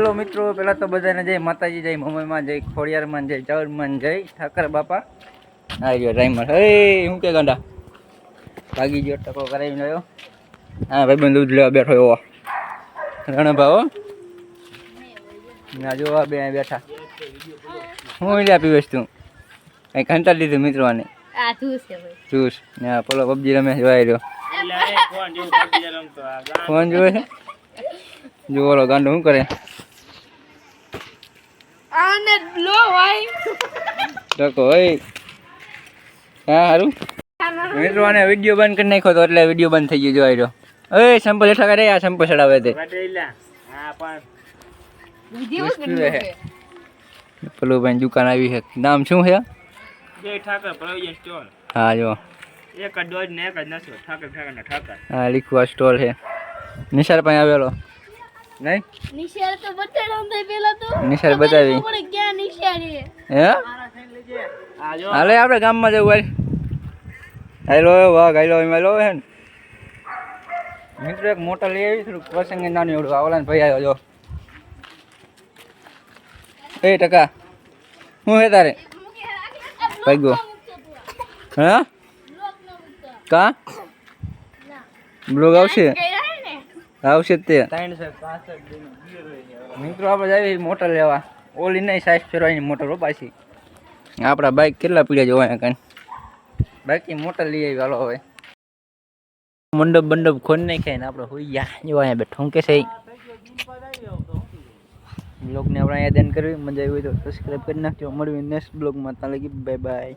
hello मित्रों पहला तो बधाने जय माताजी जय मम्मीमां जय खोड़ियारमां जय चावरमां जय ठाकर बापा आ गयो ड्राइवर हे हूँ के गांडा भागी गयो टको करावी लो हाँ भाई बंद दूध लेवा बैठो एवो रण भाव ना जो आ बे बैठा हूँ ल्या पीवेश तू कहीं कंटाळ लीधुं मित्रों ने आ जूस ने पेलो पबजी रमे जोई रह्यो फोन जोवे छे जो ओलो गांडो શું કરે આને લો ભાઈ ટકો ઓય હા હારું મિત્રો આને વિડિયો બંધ કરી નાખ્યો તો એટલે વિડિયો બંધ થઈ ગયો જોઈ રહ્યો ઓય સંપલ હેઠા કરે આ સંપલ ચડાવે તે હા પણ વિડિયો કે પેલો ભાઈ દુકાન આવી છે નામ શું છે જય ઠાકર પ્રોવિઝન સ્ટોર હા જો એક જ ડોજ ને એક જ નસો ઠાકર ઠાકર ના ઠાકર હા લીખવા સ્ટોર છે નિશાર પાસે આવેલો નહીં નિશાર તો બતાડો દે પેલા તો નિશાર બતાવી પણ ક્યાં નિશાર છે હે આ જો હાલે આપણે ગામમાં જવું ભાઈ હાલો વાહ હાલો એમાં લો હે મિત્રો એક મોટા લઈ આવી થોડું પ્રસંગે નાનું એવડું આવલાને ભાઈ આવ્યો જો એ ટકા શું હે તારે ભાગ્યો હા કા બ્લોગ આવશે આવશે તે મિત્રો આપણે જઈએ મોટર લેવા ઓલી નહીં સાઈઝ ફેરવાની મોટર પાછી આપણા બાઇક કેટલા પીડ્યા જોવા કાંઈ બાકી મોટર લઈ આવી હાલો હવે મંડપ બંડપ ખોલી નાખ્યા ને આપણે હોઈ ગયા જો અહીંયા બેઠો હું કે છે બ્લોગને આપણે અહીંયા ધ્યાન કરવી મજા આવી હોય તો સબસ્ક્રાઈબ કરી નાખજો મળવી નેક્સ્ટ બ્લોગમાં ત્યાં લગી બાય બાય